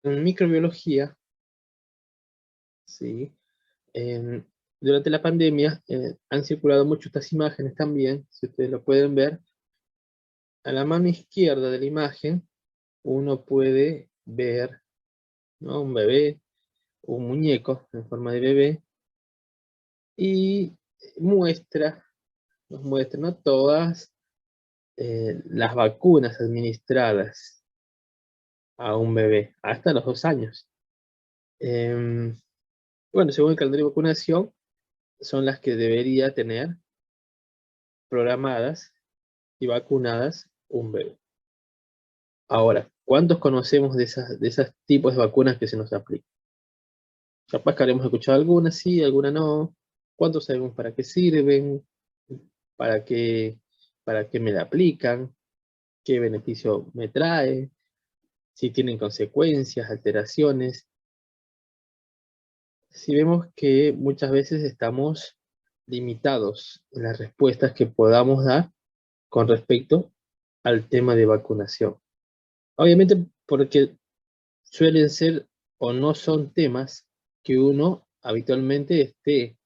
En microbiología, ¿sí? En- durante la pandemia han circulado mucho estas imágenes también, si ustedes lo pueden ver. A la mano izquierda de la imagen uno puede ver, ¿no?, un bebé, un muñeco en forma de bebé, y muestra, nos muestra, ¿no?, todas las vacunas administradas a un bebé hasta los 2 años. Em, bueno, según el calendario de vacunación, son las que debería tener programadas y vacunadas un bebé. Ahora, ¿cuántos conocemos de esos tipos de vacunas que se nos aplican? Capaz que habremos escuchado algunas sí, algunas no. ¿Cuántos sabemos para qué sirven? ¿Para qué, para qué me la aplican? ¿Qué beneficio me trae? Si tienen consecuencias, alteraciones. Si vemos que muchas veces estamos limitados en las respuestas que podamos dar con respecto al tema de vacunación. Obviamente porque suelen ser o no son temas que uno habitualmente esté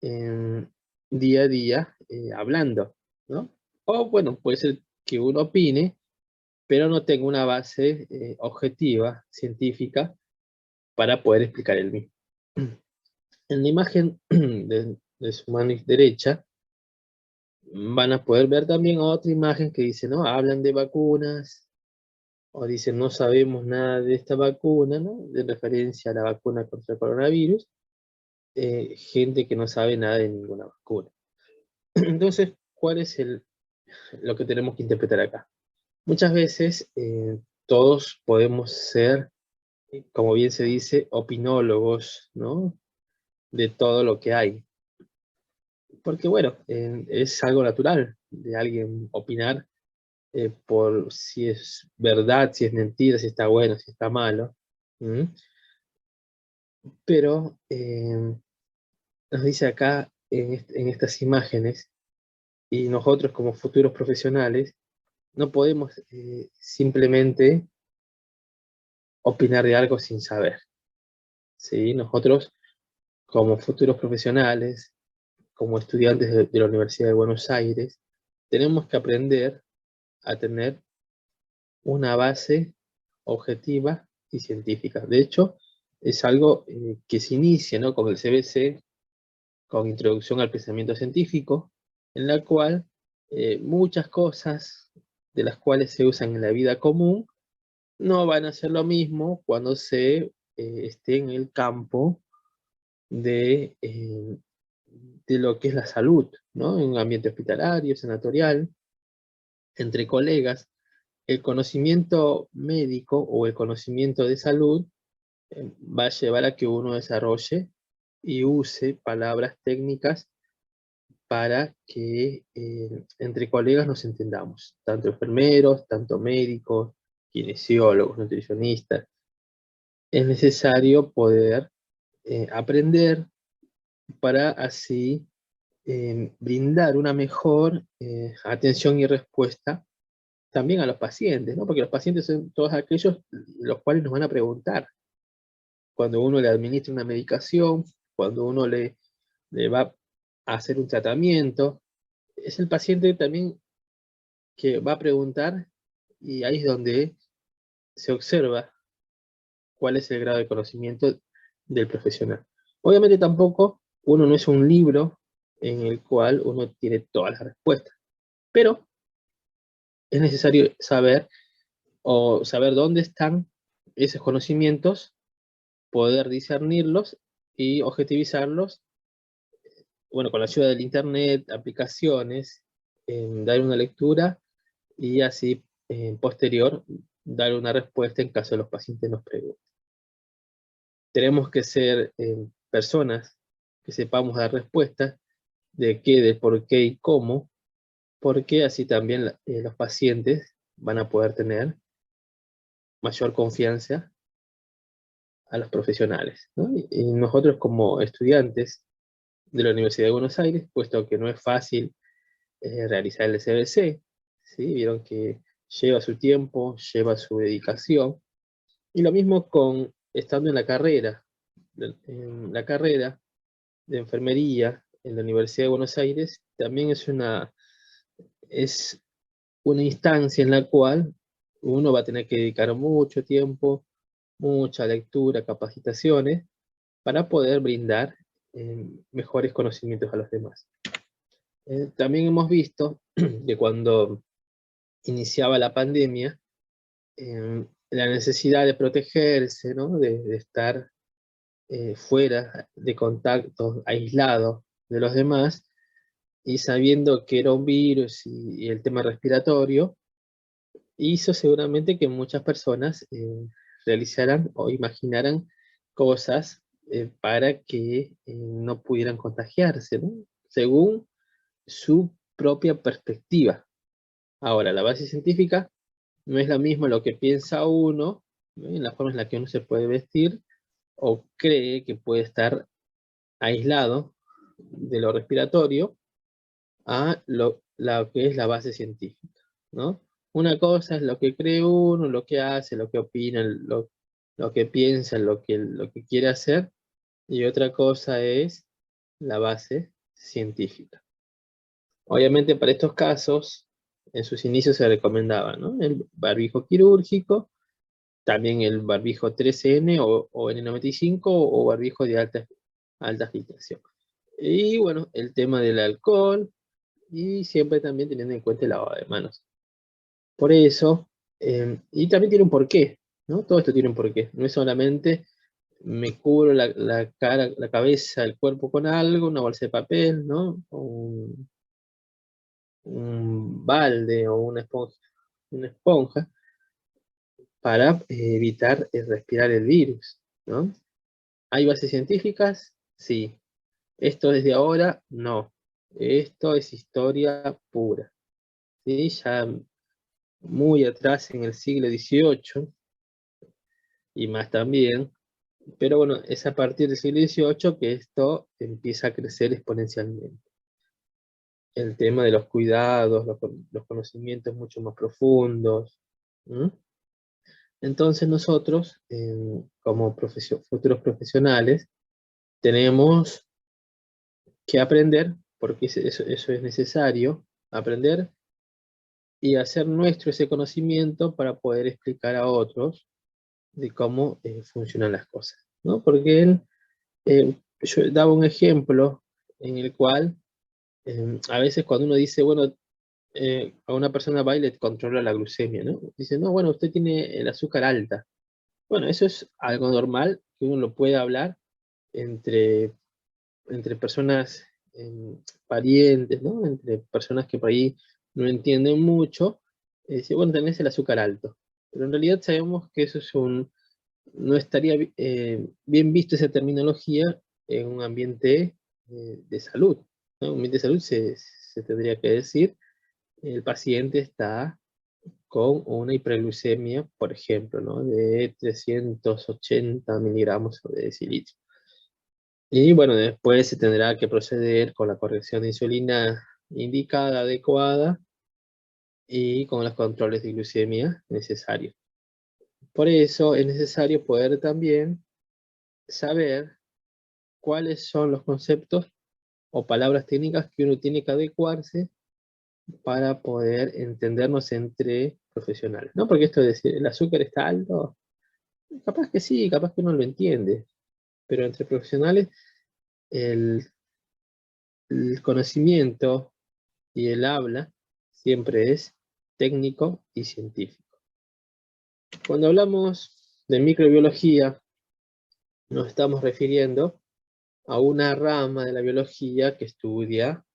en día a día hablando, ¿no? O bueno, puede ser que uno opine, pero no tenga una base objetiva, científica, para poder explicar el mismo. En la imagen de su mano derecha, van a poder ver también otra imagen que dice, ¿no? Hablan de vacunas, o dicen, no sabemos nada de esta vacuna, ¿no? De referencia a la vacuna contra el coronavirus, gente que no sabe nada de ninguna vacuna. Entonces, ¿cuál es lo que tenemos que interpretar acá? Muchas veces todos podemos ser, como bien se dice, opinólogos, ¿no?, de todo lo que hay. Porque bueno, es algo natural de alguien opinar por si es verdad, si es mentira, si está bueno, si está malo. ¿Mm? Pero nos dice acá en estas imágenes, y nosotros como futuros profesionales, no podemos simplemente opinar de algo sin saber, ¿sí? Nosotros como futuros profesionales, como estudiantes de la Universidad de Buenos Aires, tenemos que aprender a tener una base objetiva y científica. De hecho, es algo que se inicia, ¿no?, con el CBC, con Introducción al Pensamiento Científico, en la cual muchas cosas de las cuales se usan en la vida común no van a ser lo mismo cuando se esté en el campo de lo que es la salud, ¿no? En un ambiente hospitalario, sanatorial, entre colegas. El conocimiento médico o el conocimiento de salud va a llevar a que uno desarrolle y use palabras técnicas para que entre colegas nos entendamos, tanto enfermeros, tanto médicos, kinesiólogos, nutricionistas. Es necesario poder aprender para así brindar una mejor atención y respuesta también a los pacientes, ¿no? Porque los pacientes son todos aquellos los cuales nos van a preguntar cuando uno le administra una medicación, cuando uno le va a hacer un tratamiento. Es el paciente también que va a preguntar, y ahí es donde se observa cuál es el grado de conocimiento del profesional. Obviamente tampoco uno no es un libro en el cual uno tiene todas las respuestas, pero es necesario saber o saber dónde están esos conocimientos, poder discernirlos y objetivizarlos, bueno, con la ayuda del internet, aplicaciones, dar una lectura y así, posterior, dar una respuesta en caso de los pacientes nos pregunten. Tenemos que ser personas que sepamos dar respuestas de qué, de por qué y cómo, porque así también los pacientes van a poder tener mayor confianza a los profesionales, ¿no? Y nosotros como estudiantes de la Universidad de Buenos Aires, puesto que no es fácil realizar el CBC, ¿sí? Vieron que lleva su tiempo, lleva su dedicación, Y lo mismo con estando en la carrera. En la carrera de enfermería en la Universidad de Buenos Aires también es una instancia en la cual uno va a tener que dedicar mucho tiempo, mucha lectura, capacitaciones, para poder brindar mejores conocimientos a los demás. También hemos visto que cuando iniciaba la pandemia, la necesidad de protegerse, ¿no? de estar fuera de contacto, aislado de los demás, y sabiendo que era un virus y el tema respiratorio, hizo seguramente que muchas personas realizaran o imaginaran cosas para que no pudieran contagiarse, ¿no? Según su propia perspectiva. Ahora, la base científica no es la misma lo que piensa uno, ¿no? En la forma en la que uno se puede vestir o cree que puede estar aislado de lo respiratorio a lo que es la base científica, ¿no? Una cosa es lo que cree uno, lo que hace, lo que opina, lo que piensa, lo que quiere hacer, y otra cosa es la base científica. Obviamente para estos casos, en sus inicios se recomendaba, ¿no? El barbijo quirúrgico, también el barbijo 3N o N95 o barbijo de alta filtración. Y bueno, el tema del alcohol, y siempre también teniendo en cuenta el lavado de manos. Por eso, y también tiene un porqué, ¿no? Todo esto tiene un porqué. No es solamente me cubro la cara, la cabeza, el cuerpo con algo, una bolsa de papel, ¿no? O un balde o una esponja para evitar respirar el virus, ¿no? ¿Hay bases científicas? Sí. ¿Esto desde ahora? No. Esto es historia pura. ¿Sí? Ya muy atrás en el siglo XVIII y más también, pero bueno, es a partir del siglo XVIII que esto empieza a crecer exponencialmente. El tema de los cuidados, los conocimientos mucho más profundos. ¿Mm? Entonces nosotros, como futuros profesionales, tenemos que aprender, porque eso es necesario, aprender y hacer nuestro ese conocimiento para poder explicar a otros de cómo funcionan las cosas, ¿no? Porque yo daba un ejemplo en el cual a veces cuando uno dice, bueno, a una persona va y le controla la glucemia, ¿no? Dice, no, bueno, usted tiene el azúcar alta. Bueno, eso es algo normal, que uno lo puede hablar entre, entre personas parientes, ¿no? Entre personas que por ahí no entienden mucho. Dice, bueno, tenés el azúcar alto. Pero en realidad sabemos que eso es no estaría bien visto esa terminología en un ambiente de salud, ¿no? En un ambiente de salud se tendría que decir, el paciente está con una hiperglucemia, por ejemplo, ¿no? De 380 miligramos de decilitro. Y bueno, después se tendrá que proceder con la corrección de insulina indicada, adecuada, y con los controles de glucemia necesarios. Por eso es necesario poder también saber cuáles son los conceptos o palabras técnicas que uno tiene que adecuarse para poder entendernos entre profesionales, ¿no? Porque esto de decir, el azúcar está alto, capaz que sí, capaz que uno lo entiende, pero entre profesionales el, el conocimiento y el habla siempre es técnico y científico. Cuando hablamos de microbiología, nos estamos refiriendo a una rama de la biología que estudia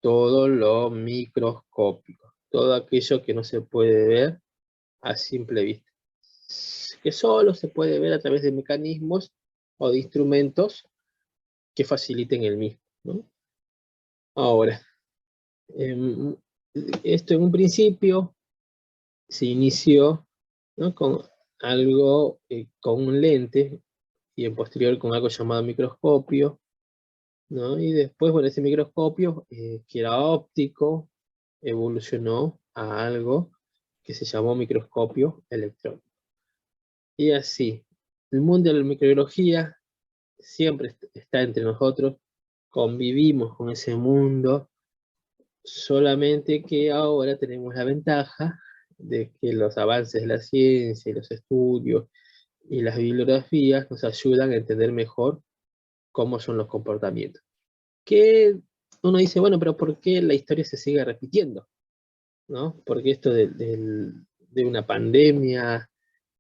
todo lo microscópico, todo aquello que no se puede ver a simple vista, que solo se puede ver a través de mecanismos o de instrumentos que faciliten el mismo, ¿no? Ahora, em, esto en un principio se inició, ¿no? Con algo, con un lente, y en posterior con algo llamado microscopio, ¿no? Y después, bueno, ese microscopio, que era óptico, evolucionó a algo que se llamó microscopio electrónico. Y así, el mundo de la microbiología siempre está entre nosotros, convivimos con ese mundo, solamente que ahora tenemos la ventaja de que los avances de la ciencia y los estudios y las bibliografías nos ayudan a entender mejor cómo son los comportamientos. Que uno dice, bueno, pero ¿por qué la historia se sigue repitiendo? ¿No? Porque esto de una pandemia,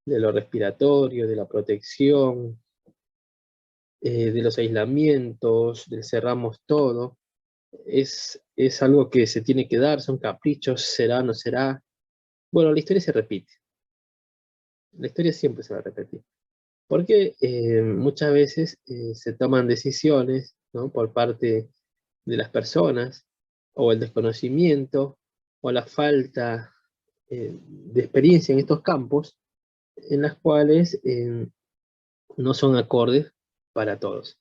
de lo respiratorio, de la protección, de los aislamientos, del cerramos todo, es algo que se tiene que dar, son caprichos, será, no será. Bueno, la historia se repite. La historia siempre se va a repetir. Porque muchas veces se toman decisiones, ¿no?, por parte de las personas, o el desconocimiento, o la falta de experiencia en estos campos, en las cuales no son acordes para todos.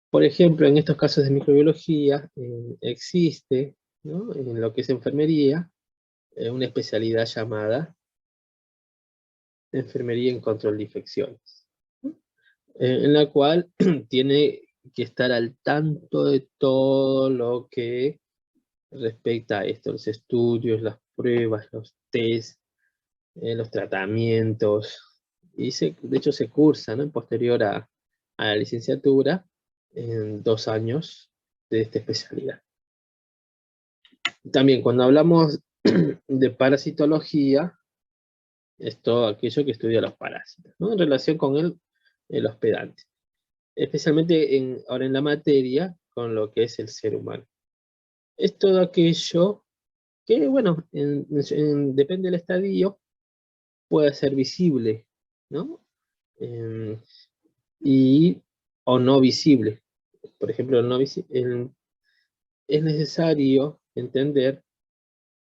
Por ejemplo, en estos casos de microbiología existe, ¿no?, en lo que es enfermería, una especialidad llamada enfermería en control de infecciones, en la cual tiene que estar al tanto de todo lo que respecta a esto, los estudios, las pruebas, los test, los tratamientos, y de hecho se cursa, ¿no?, posterior a la licenciatura, en 2 años de esta especialidad. También cuando hablamos de parasitología, es todo aquello que estudia los parásitos, ¿no?, en relación con el hospedante, especialmente ahora en la materia con lo que es el ser humano. Es todo aquello que, bueno, depende del estadio, puede ser visible, ¿no? Y, o no visible. Por ejemplo, es necesario entender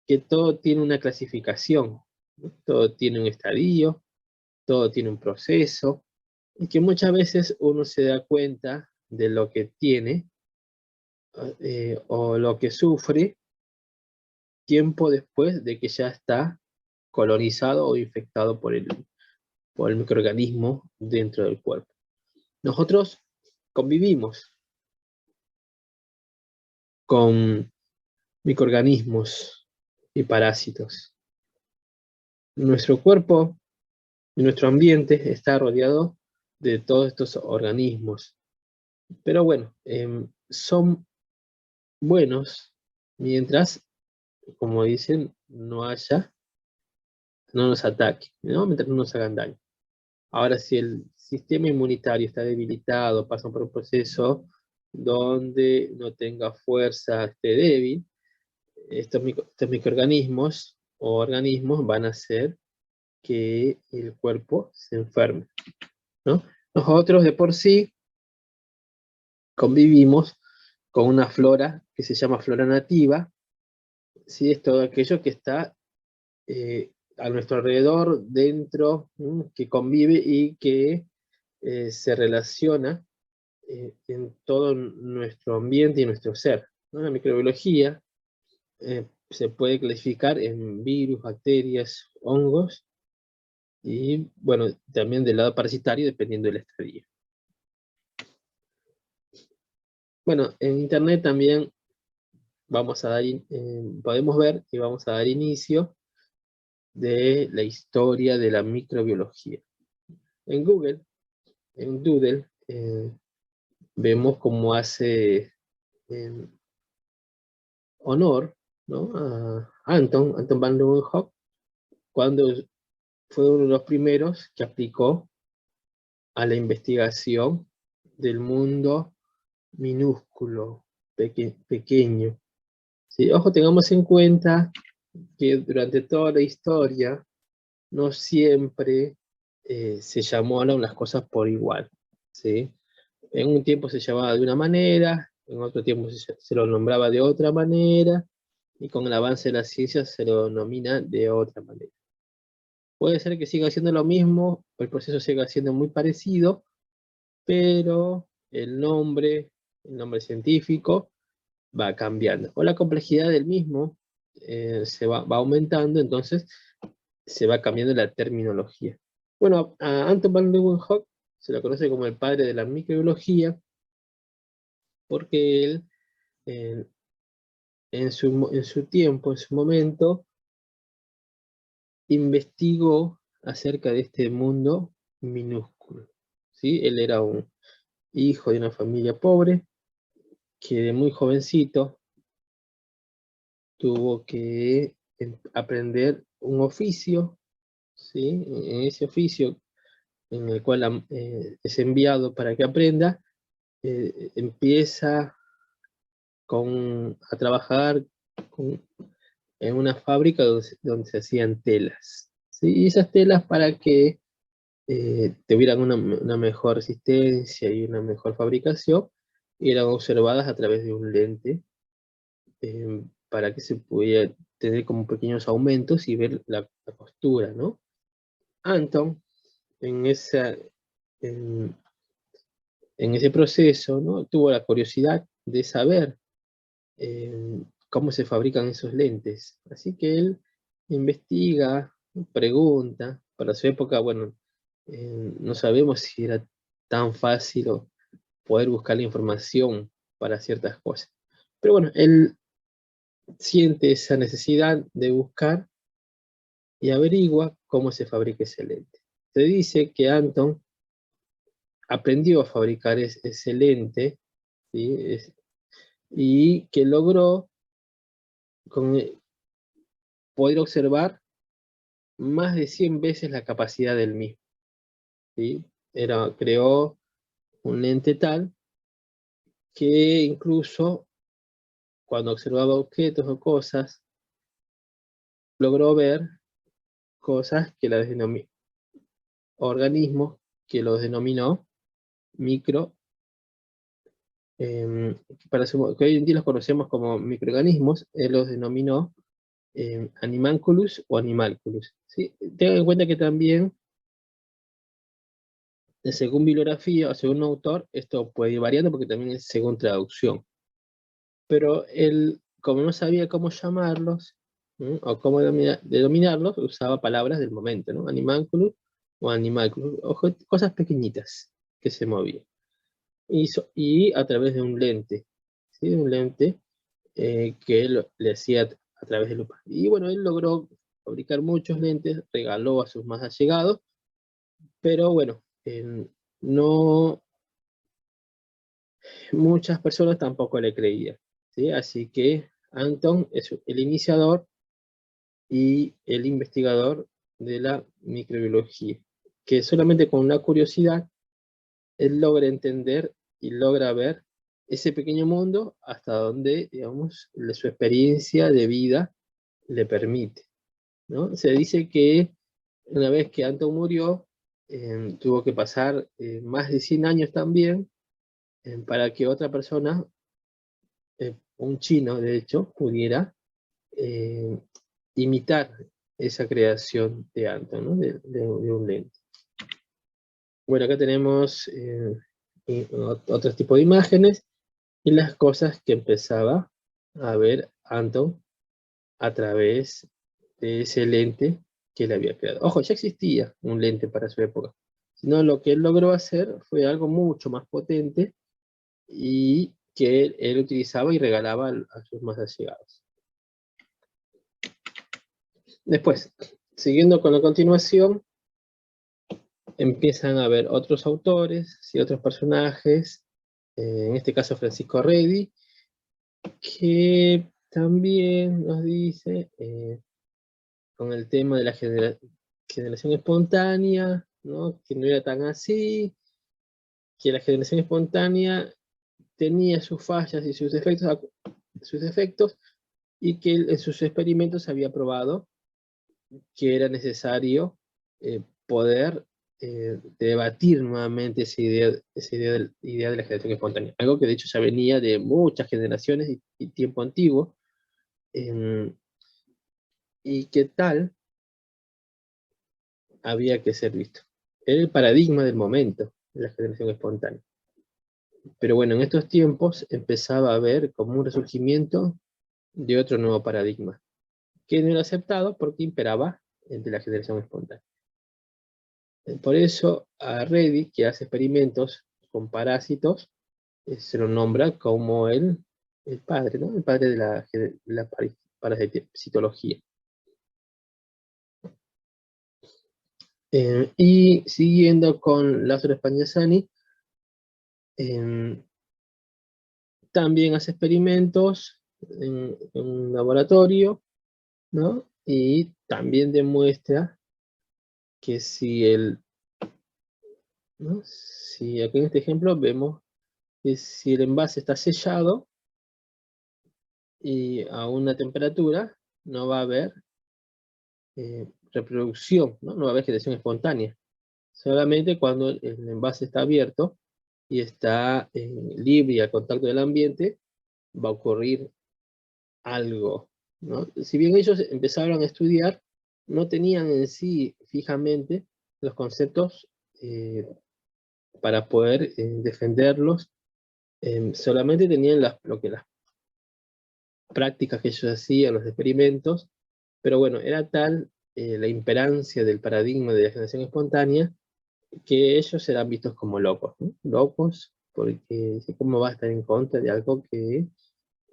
que todo tiene una clasificación, ¿no? Todo tiene un estadio, todo tiene un proceso, y que muchas veces uno se da cuenta de lo que tiene o lo que sufre tiempo después de que ya está colonizado o infectado por el microorganismo dentro del cuerpo. Nosotros convivimos con microorganismos y parásitos. Nuestro cuerpo y nuestro ambiente está rodeado de todos estos organismos. Pero bueno, son buenos mientras, como dicen, no nos ataque, ¿no?, mientras no nos hagan daño. Ahora, si el sistema inmunitario está debilitado, pasa por un proceso donde no tenga fuerza, esté débil, estos microorganismos o organismos van a hacer que el cuerpo se enferme, ¿no? Nosotros de por sí convivimos con una flora que se llama flora nativa, ¿sí? Es todo aquello que está a nuestro alrededor, dentro, que convive y que se relaciona en todo nuestro ambiente y nuestro ser, ¿no? La microbiología se puede clasificar en virus, bacterias, hongos, y bueno, también del lado parasitario dependiendo del estadio. Bueno, en internet también podemos ver y vamos a dar inicio de la historia de la microbiología. En Google, en Doodle, vemos cómo hace honor, ¿no?, a Anton van Leeuwenhoek, cuando fue uno de los primeros que aplicó a la investigación del mundo minúsculo, pequeño. ¿Sí? Ojo, tengamos en cuenta que durante toda la historia no siempre se llamaron las cosas por igual, ¿sí? En un tiempo se llamaba de una manera, en otro tiempo se lo nombraba de otra manera, y con el avance de la ciencia se lo denomina de otra manera. Puede ser que siga siendo lo mismo, o el proceso siga siendo muy parecido, pero el nombre científico va cambiando. O la complejidad del mismo va aumentando, entonces se va cambiando la terminología. Bueno, a Anton van Leeuwenhoek se lo conoce como el padre de la microbiología, porque él, eh, en su tiempo, en su momento, investigó acerca de este mundo minúsculo, ¿sí? Él era un hijo de una familia pobre, que de muy jovencito tuvo que aprender un oficio, ¿sí? En ese oficio en el cual es enviado para que aprenda, empieza a trabajar con- en una fábrica donde se hacían telas, ¿sí? Y esas telas, para que tuvieran una mejor resistencia y una mejor fabricación, eran observadas a través de un lente, para que se pudiera tener como pequeños aumentos y ver la costura, ¿no? Anton, en, esa, en, en ese proceso, ¿no? Tuvo la curiosidad de saber cómo se fabrican esos lentes. Así que él investiga, pregunta. Para su época, bueno, no sabemos si era tan fácil poder buscar la información para ciertas cosas. Pero bueno, él siente esa necesidad de buscar y averigua cómo se fabrica ese lente. Se dice que Anton aprendió a fabricar ese lente, ¿sí? Y que logró con, poder observar más de 100 veces la capacidad del mismo, ¿sí? Creó un lente tal que incluso cuando observaba objetos o cosas, logró ver cosas que organismos que los denominó micro, que hoy en día los conocemos como microorganismos, él los denominó animalculus o animalculus, ¿sí? Tengan en cuenta que también, según bibliografía o según un autor, esto puede ir variando porque también es según traducción. Pero él, como no sabía cómo llamarlos, o cómo denominarlos, usaba palabras del momento, ¿no? Animalculus o animalculus, cosas pequeñitas que se movían. Y a través de un lente, ¿sí? Un lente que él le hacía a través de lupa. Y bueno, él logró fabricar muchos lentes, regaló a sus más allegados, pero bueno, no muchas personas tampoco le creían, ¿sí? Así que Anton es el iniciador y el investigador de la microbiología, que solamente con una curiosidad él logra entender y logra ver ese pequeño mundo hasta donde, digamos, su experiencia de vida le permite, ¿no? Se dice que una vez que Anton murió, tuvo que pasar más de 100 años también, para que otra persona, un chino de hecho, pudiera eh, imitar esa creación de Anton, ¿no? De un lente. Bueno, acá tenemos otro tipo de imágenes y las cosas que empezaba a ver Anton a través de ese lente que él había creado. Ojo, ya existía un lente para su época, sino lo que él logró hacer fue algo mucho más potente y que él utilizaba y regalaba a sus más allegados. Después, siguiendo con la continuación, empiezan a haber otros autores y otros personajes, en este caso Francisco Redi, que también nos dice, con el tema de la generación espontánea, ¿no? Que no era tan así, que la generación espontánea tenía sus fallas y sus defectos, y que él en sus experimentos había probado que era necesario poder debatir nuevamente esa idea de la generación espontánea. Algo que de hecho ya venía de muchas generaciones y tiempo antiguo, y que tal había que ser visto. Era el paradigma del momento de la generación espontánea. Pero bueno, en estos tiempos empezaba a haber como un resurgimiento de otro nuevo paradigma, que no era aceptado porque imperaba el de la generación espontánea. Por eso a Reddy, que hace experimentos con parásitos, se lo nombra como el padre, ¿no? El padre de la parasitología. Y siguiendo con Lázaro Spagnazzani, también hace experimentos en un laboratorio, ¿no? Y también demuestra que ¿no? Si aquí en este ejemplo vemos que si el envase está sellado y a una temperatura, no va a haber reproducción, ¿no? No va a haber generación espontánea. Solamente cuando el envase está abierto y está libre y al contacto del ambiente, va a ocurrir algo, ¿no? Si bien ellos empezaron a estudiar, no tenían en sí fijamente los conceptos para poder defenderlos, solamente tenían las prácticas que ellos hacían, los experimentos, pero bueno, era tal la imperancia del paradigma de la generación espontánea que ellos eran vistos como locos, ¿no? Locos, porque ¿cómo va a estar en contra de algo que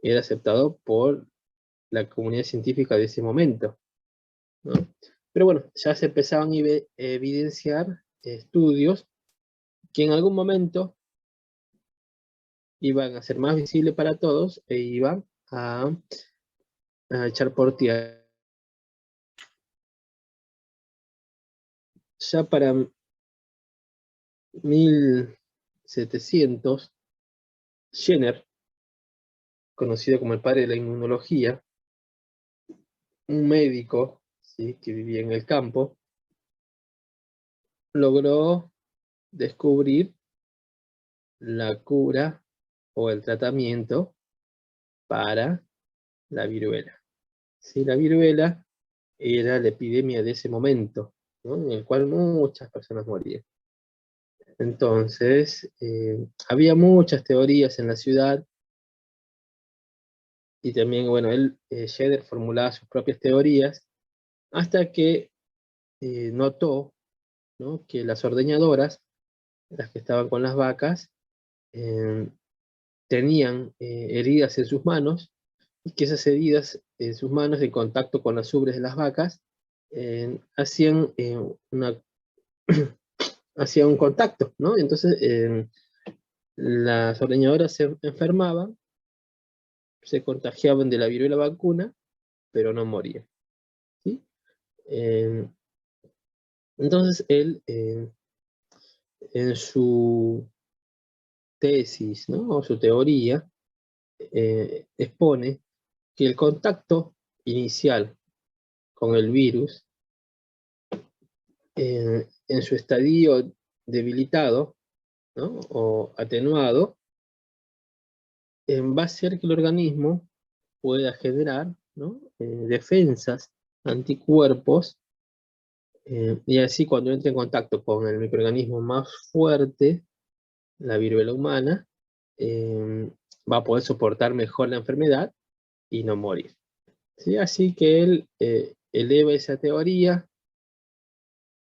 era aceptado por la comunidad científica de ese momento, ¿no? Pero bueno, ya se empezaban a evidenciar estudios que en algún momento iban a ser más visibles para todos e iban a echar por tierra. Ya para 1700, Jenner, conocido como el padre de la inmunología, un médico, ¿sí?, que vivía en el campo, logró descubrir la cura o el tratamiento para la viruela. ¿Sí? La viruela era la epidemia de ese momento, ¿no?, en el cual muchas personas morían. Entonces, había muchas teorías en la ciudad, y también, bueno, Jenner formulaba sus propias teorías, hasta que notó, ¿no?, que las ordeñadoras, las que estaban con las vacas, tenían heridas en sus manos, y que esas heridas en sus manos, en contacto con las ubres de las vacas, hacían hacía un contacto, ¿no? Entonces, las ordeñadoras se enfermaban, se contagiaban de la viruela vacuna, pero no morían, ¿sí? Entonces, él, en su tesis, ¿no?, o su teoría, expone que el contacto inicial con el virus, en su estadio debilitado, ¿no?, o atenuado, va a hacer que el organismo pueda generar, ¿no?, defensas, anticuerpos, y así cuando entre en contacto con el microorganismo más fuerte, la viruela humana, va a poder soportar mejor la enfermedad y no morir, ¿sí? Así que él eleva esa teoría,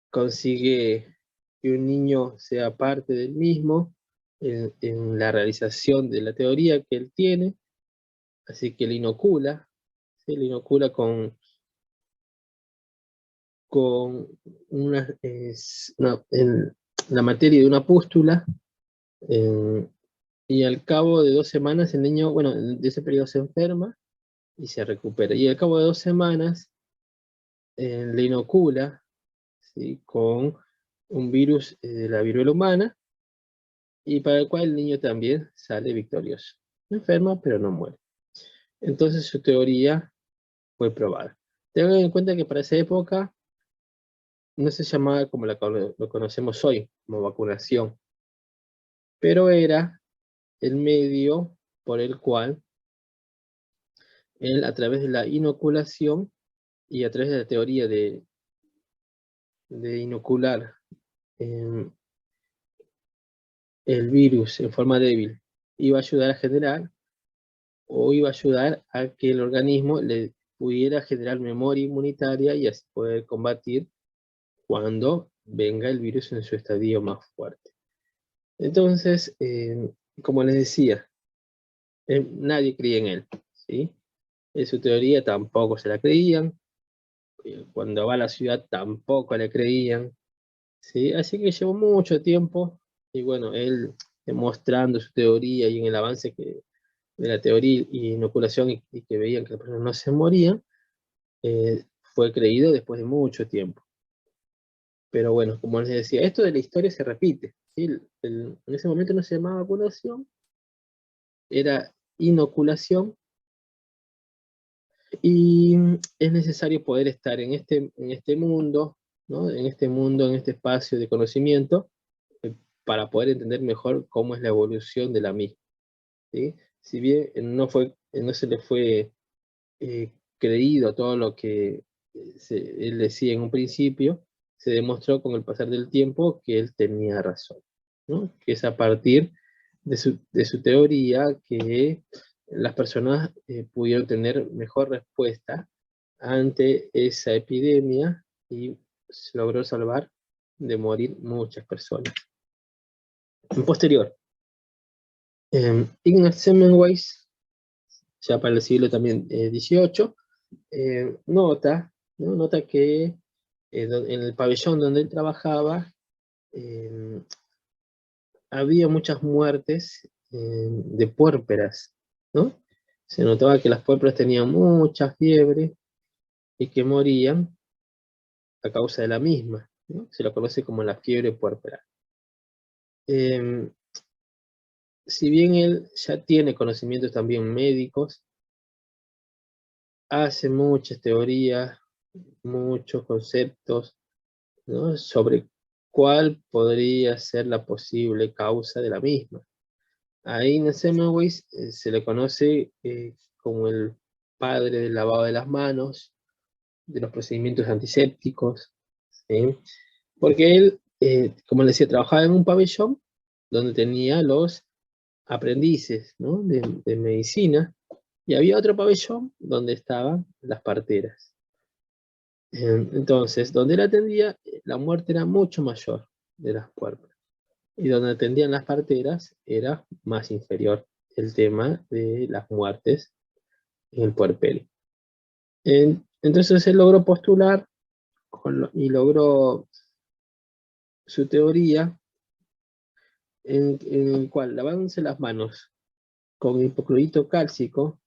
consigue que un niño sea parte del mismo en la realización de la teoría que él tiene, así que le inocula, ¿sí?, le inocula con la materia de una pústula, y al cabo de 2 semanas el niño, bueno, de ese periodo se enferma y se recupera. Y al cabo de 2 semanas le inocula, ¿sí?, con un virus de la viruela humana, y para el cual el niño también sale victorioso. Enferma, pero no muere. Entonces su teoría fue probada. Tengan en cuenta que para esa época no se llamaba como lo conocemos hoy, como vacunación, pero era el medio por el cual él, a través de la inoculación y a través de la teoría de inocular eh, el virus en forma débil, iba a ayudar a generar, o iba a ayudar a que el organismo le pudiera generar memoria inmunitaria y así poder combatir cuando venga el virus en su estadio más fuerte. Entonces, como les decía, nadie creía en él, ¿sí? En su teoría tampoco se la creían, cuando va a la ciudad tampoco le creían, ¿sí? Así que llevó mucho tiempo, y bueno, él demostrando su teoría y en el avance de la teoría y inoculación y que veían que las personas no se morían, fue creído después de mucho tiempo. Pero bueno, como les decía, esto de la historia se repite, ¿sí? En ese momento no se llamaba vacunación, era inoculación, y es necesario poder estar en este mundo, ¿no? En este mundo, en este espacio de conocimiento, para poder entender mejor cómo es la evolución de la misma, ¿sí? Si bien no se le fue creído todo lo que él decía en un principio, se demostró con el pasar del tiempo que él tenía razón, ¿no? Que es a partir de su teoría que las personas pudieron tener mejor respuesta ante esa epidemia y se logró salvar de morir muchas personas. En posterior, Ignaz Semmelweis, ya para el siglo también XVIII, nota, ¿no? Nota que en el pabellón donde él trabajaba eh, había muchas muertes de puérperas, ¿no? Se notaba que las puérperas tenían mucha fiebre y que morían a causa de la misma, ¿no? Se lo conoce como la fiebre puérpera. Si bien él ya tiene conocimientos también médicos, hace muchas teorías, muchos conceptos, ¿no? Sobre cuál podría ser la posible causa de la misma. A Ignaz Semmelweis se le conoce como el padre del lavado de las manos, de los procedimientos antisépticos, ¿sí? Porque él, como les decía, trabajaba en un pabellón donde tenía los aprendices, ¿no? de medicina, y había otro pabellón donde estaban las parteras. Entonces, donde él atendía, la muerte era mucho mayor de las puérperas. Y donde atendían las parteras era más inferior el tema de las muertes en el puerperio. Entonces él logró postular y logró su teoría en el cual lavándose las manos con hipoclorito cálcico,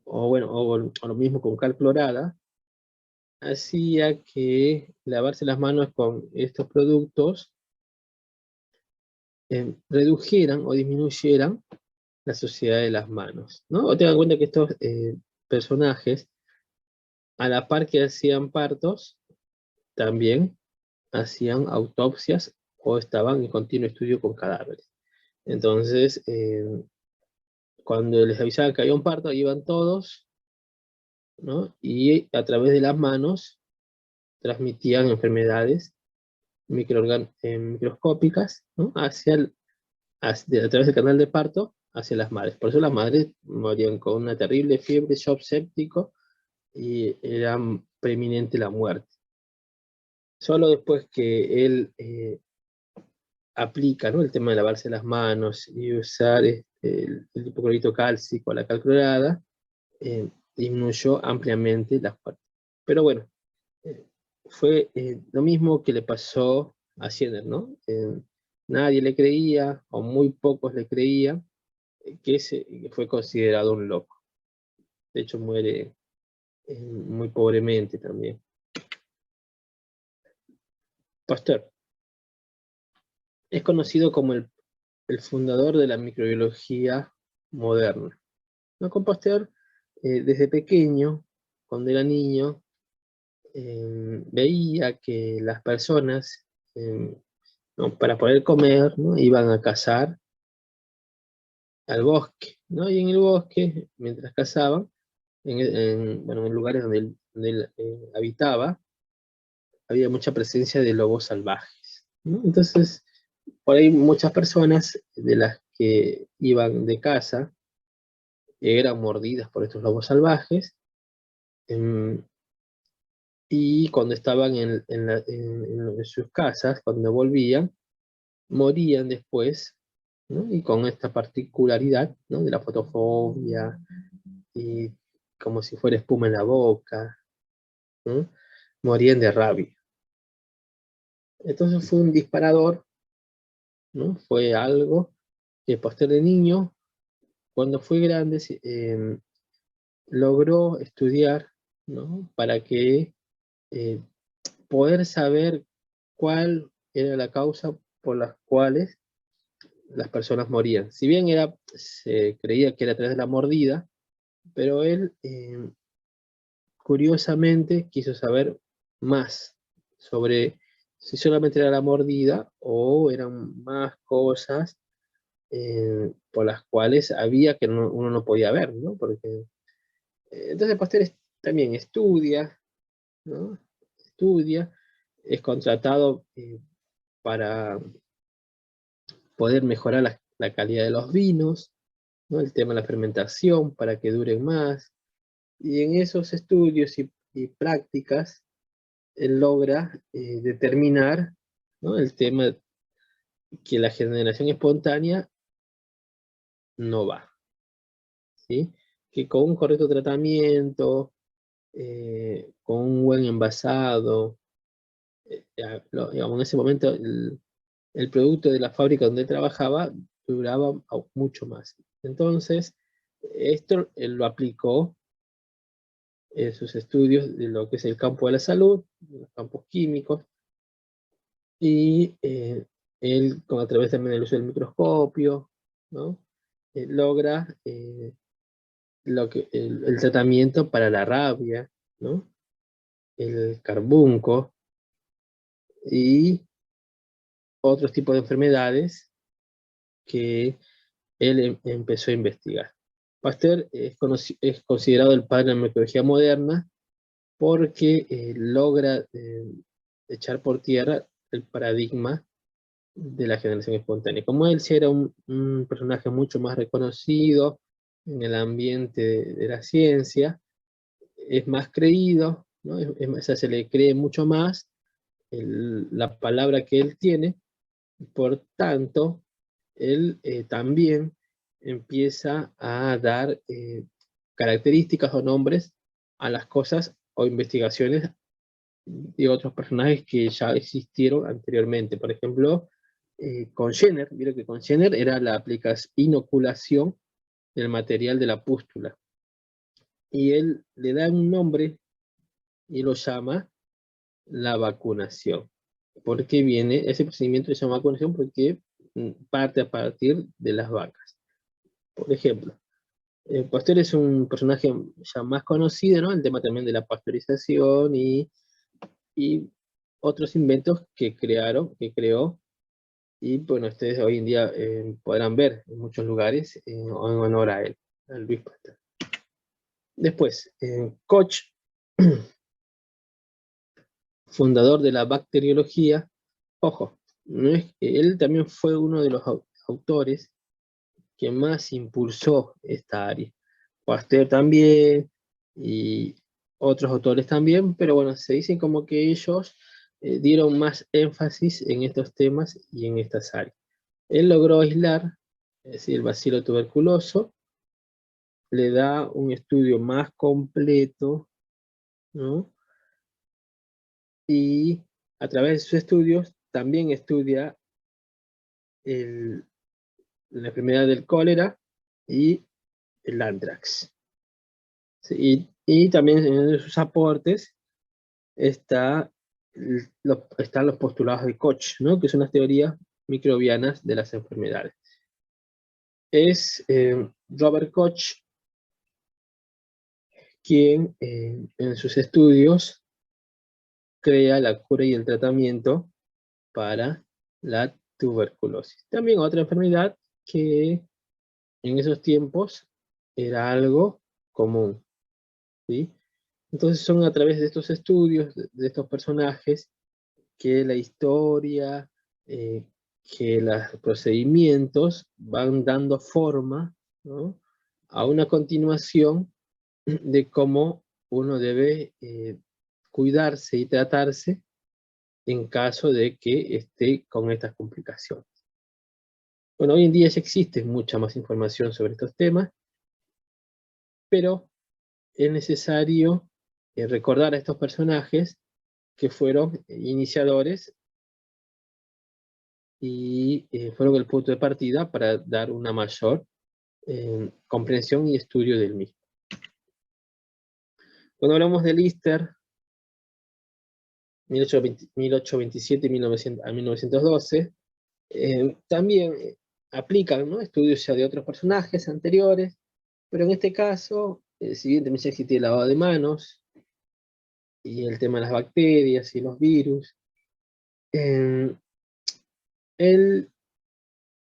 o bueno, o lo mismo con cal clorada, hacía que lavarse las manos con estos productos redujeran o disminuyeran la suciedad de las manos, ¿no? O tengan en cuenta que estos personajes, a la par que hacían partos, también hacían autopsias o estaban en continuo estudio con cadáveres. Entonces, cuando les avisaban que había un parto, iban todos, ¿no? Y a través de las manos transmitían enfermedades microscópicas, ¿no? A través del canal de parto hacia las madres. Por eso las madres morían con una terrible fiebre, shock séptico, y era preeminente la muerte. Solo después que él aplica, ¿no? El tema de lavarse las manos y usar el hipoclorito cálcico, la cal clorada, disminuyó ampliamente las muertes. Pero bueno, eh, fue lo mismo que le pasó a Jenner, ¿no? Nadie le creía, o muy pocos le creían, que fue considerado un loco. De hecho, muere muy pobremente también. Pasteur es conocido como el fundador de la microbiología moderna, ¿no? Con Pasteur, desde pequeño, cuando era niño, veía que las personas, ¿no? Para poder comer, ¿no? Iban a cazar al bosque, ¿no? Y en el bosque, mientras cazaban, bueno, en lugares donde él habitaba, había mucha presencia de lobos salvajes, ¿no? Entonces, por ahí muchas personas de las que iban de caza eran mordidas por estos lobos salvajes, y cuando estaban en sus casas, cuando volvían, morían después, ¿no? Y con esta particularidad, ¿no?, de la fotofobia, y como si fuera espuma en la boca, ¿no? Morían de rabia. Entonces fue un disparador, ¿no? Fue algo que Pasteur de niño, cuando fue grande, logró estudiar, ¿no?, para que poder saber cuál era la causa por las cuales las personas morían. Si bien se creía que era a través de la mordida, pero él curiosamente quiso saber más sobre si solamente era la mordida o eran más cosas por las cuales había que uno no podía ver, ¿no? Porque, entonces Pasteur también estudia, ¿no? Estudia, es contratado para poder mejorar la calidad de los vinos, ¿no? El tema de la fermentación para que duren más. Y en esos estudios y prácticas, él logra determinar, ¿no?, el tema que la generación espontánea no va, ¿sí? Que con un correcto tratamiento, con un buen envasado, digamos, en ese momento el producto de la fábrica donde él trabajaba duraba mucho más. Entonces, esto él lo aplicó en sus estudios de lo que es el campo de la salud, de los campos químicos, y él, a través también del uso del microscopio, ¿no?, logra el tratamiento para la rabia, ¿no?, el carbunco y otros tipos de enfermedades que él empezó a investigar. Pasteur es considerado el padre de la microbiología moderna porque logra echar por tierra el paradigma de la generación espontánea. Como él sí era un personaje mucho más reconocido en el ambiente de la ciencia, es más creído, ¿no? O sea, se le cree mucho más la palabra que él tiene. Por tanto, él también empieza a dar características o nombres a las cosas o investigaciones de otros personajes que ya existieron anteriormente. Por ejemplo, con Jenner, mira que con Jenner era la inoculación del material de la pústula. Y él le da un nombre y lo llama la vacunación. ¿Por qué viene ese procedimiento? Se llama vacunación porque parte a partir de las vacas. Por ejemplo, Pasteur es un personaje ya más conocido, ¿no? El tema también de la pasteurización y otros inventos que creó, y bueno, ustedes hoy en día podrán ver en muchos lugares en honor a él, a Luis Pasteur. Después, Koch, fundador de la bacteriología, ojo, él también fue uno de los autores que más impulsó esta área. Pasteur también, y otros autores también, pero bueno, se dicen como que ellos dieron más énfasis en estos temas y en estas áreas. Él logró aislar, es decir, el bacilo tuberculoso, le da un estudio más completo, ¿no? Y a través de sus estudios también estudia la enfermedad del cólera y el anthrax. Sí, y también en sus aportes están los postulados de Koch, ¿no?, que son las teorías microbianas de las enfermedades. Es Robert Koch quien en sus estudios crea la cura y el tratamiento para la tuberculosis. También otra enfermedad que en esos tiempos era algo común, ¿sí? Entonces son a través de estos estudios, de estos personajes, que la historia, que los procedimientos van dando forma, ¿no?, a una continuación de cómo uno debe cuidarse y tratarse en caso de que esté con estas complicaciones. Bueno, hoy en día ya existe mucha más información sobre estos temas, pero es necesario recordar a estos personajes que fueron iniciadores y fueron el punto de partida para dar una mayor comprensión y estudio del mismo. Cuando hablamos de Lister, 1827 a 1912, también aplican, ¿no?, estudios ya de otros personajes anteriores, pero en este caso, si bien también ya existía el lavado de manos, y el tema de las bacterias y los virus, él,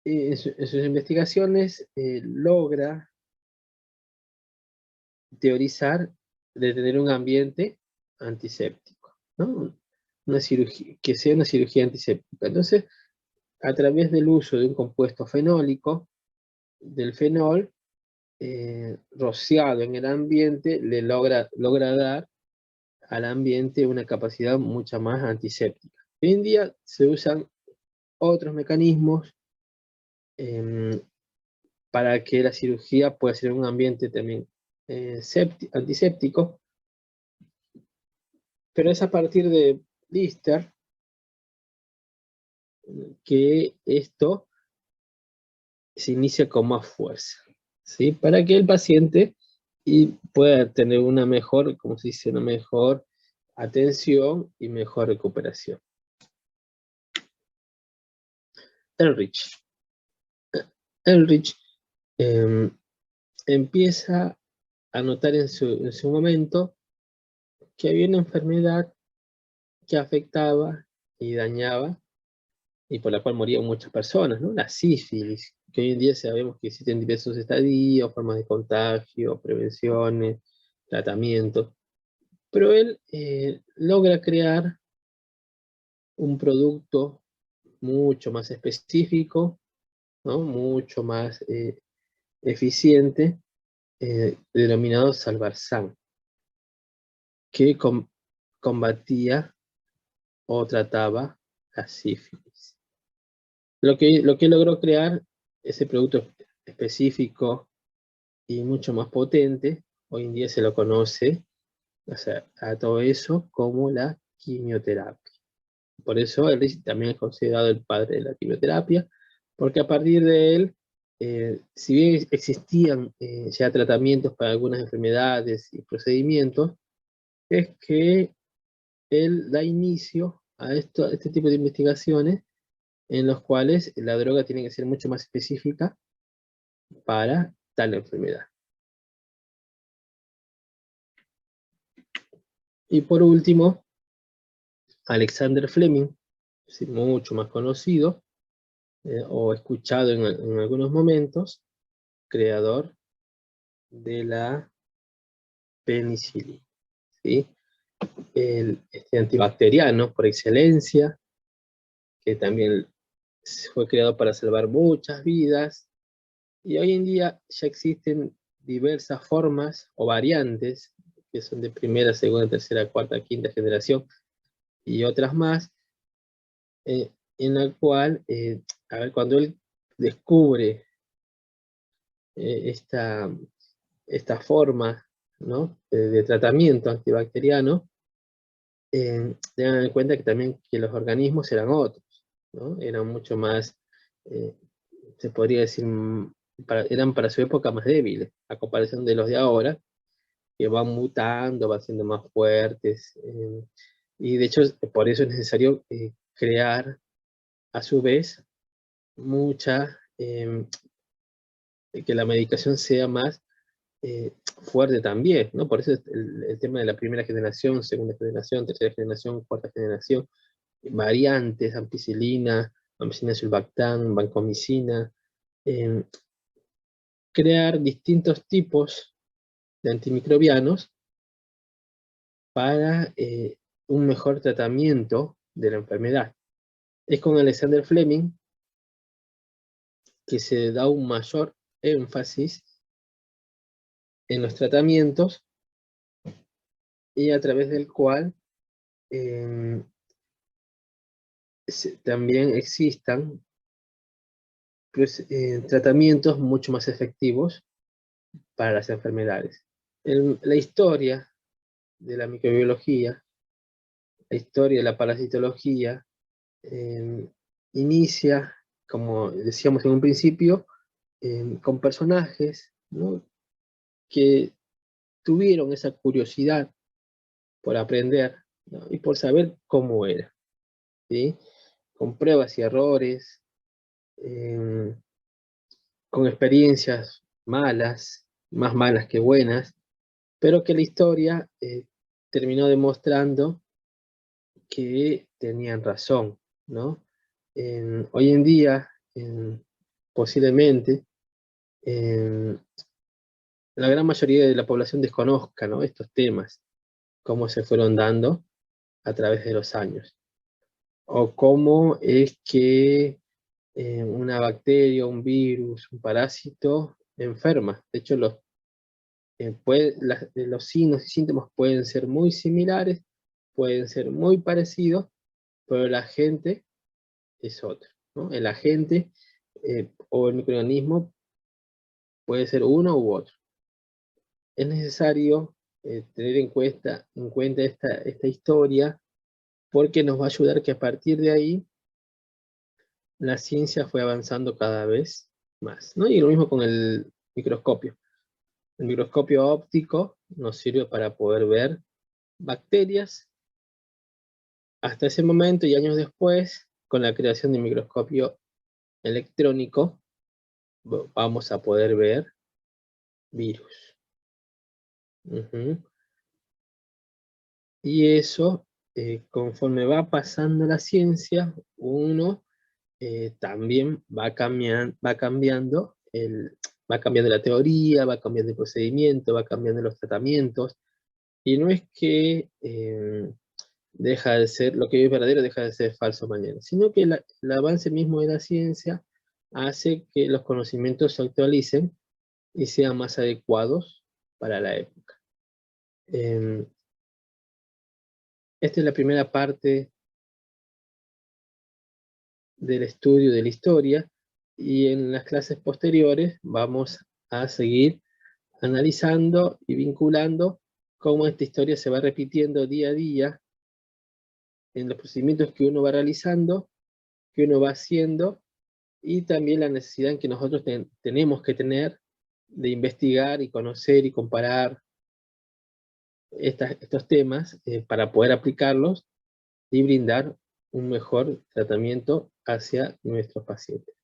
en sus investigaciones, logra teorizar de tener un ambiente antiséptico, ¿no? Una cirugía, que sea una cirugía antiséptica. Entonces, a través del uso de un compuesto fenólico, del fenol, rociado en el ambiente, le logra dar al ambiente una capacidad mucho más antiséptica. Hoy en día se usan otros mecanismos para que la cirugía pueda ser en un ambiente también antiséptico, pero es a partir de Lister que esto se inicia con más fuerza, ¿sí? Para que el paciente pueda tener una mejor, como se dice, una mejor atención y mejor recuperación. Ehrlich empieza a notar en su momento que había una enfermedad que afectaba y dañaba, y por la cual morían muchas personas, ¿no? La sífilis, que hoy en día sabemos que existen diversos estadios, formas de contagio, prevenciones, tratamientos, pero él logra crear un producto mucho más específico, ¿no?, mucho más eficiente, denominado Salvarsan, que combatía o trataba la sífilis. Lo que logró crear, ese producto específico y mucho más potente, hoy en día se lo conoce, o sea, a todo eso, como la quimioterapia. Por eso él también es considerado el padre de la quimioterapia, porque a partir de él, si bien existían ya tratamientos para algunas enfermedades y procedimientos, es que él da inicio a este tipo de investigaciones en los cuales la droga tiene que ser mucho más específica para tal enfermedad. Y por último, Alexander Fleming, sí, mucho más conocido o escuchado en algunos momentos, creador de la penicilina, ¿sí? Este antibacteriano por excelencia, que también fue creado para salvar muchas vidas, y hoy en día ya existen diversas formas o variantes, que son de primera, segunda, tercera, cuarta, quinta generación, y otras más, en la cual, a ver, cuando él descubre esta forma, ¿no?, de tratamiento antibacteriano, tengan en cuenta que también que los organismos eran otros, ¿no? Eran mucho más, se podría decir, eran para su época más débiles, a comparación de los de ahora, que van mutando, van siendo más fuertes, y de hecho por eso es necesario crear a su vez que la medicación sea más fuerte también, ¿no? Por eso es el tema de la primera generación, segunda generación, tercera generación, cuarta generación, variantes, ampicilina, ampicilina sulbactam, vancomicina, crear distintos tipos de antimicrobianos para un mejor tratamiento de la enfermedad. Es con Alexander Fleming que se da un mayor énfasis en los tratamientos y a través del cual también existan pues, tratamientos mucho más efectivos para las enfermedades. La historia de la microbiología, la historia de la parasitología, inicia, como decíamos en un principio, con personajes, ¿no?, que tuvieron esa curiosidad por aprender, ¿no?, y por saber cómo era, ¿sí?, con pruebas y errores, con experiencias malas, más malas que buenas, pero que la historia terminó demostrando que tenían razón, ¿no? Hoy en día, posiblemente, la gran mayoría de la población desconozca, ¿no?, estos temas, cómo se fueron dando a través de los años, o cómo es que una bacteria, un virus, un parásito enferma. De hecho, los signos y síntomas pueden ser muy similares, pueden ser muy parecidos, pero el agente es otro, ¿no? El agente o el microorganismo puede ser uno u otro. Es necesario tener en cuenta esta historia, porque nos va a ayudar que a partir de ahí la ciencia fue avanzando cada vez más, ¿no? Y lo mismo con el microscopio. El microscopio óptico nos sirve para poder ver bacterias. Hasta ese momento y años después, con la creación del microscopio electrónico, vamos a poder ver virus. Y eso, conforme va pasando la ciencia, uno también va cambiando la teoría, va cambiando el procedimiento, va cambiando los tratamientos, y no es que deja de ser, lo que hoy es verdadero deja de ser falso mañana, sino que el avance mismo de la ciencia hace que los conocimientos se actualicen y sean más adecuados para la época. Esta es la primera parte del estudio de la historia, y en las clases posteriores vamos a seguir analizando y vinculando cómo esta historia se va repitiendo día a día en los procedimientos que uno va realizando, que uno va haciendo, y también la necesidad en que nosotros tenemos que tener de investigar y conocer y comparar estos temas para poder aplicarlos y brindar un mejor tratamiento hacia nuestros pacientes.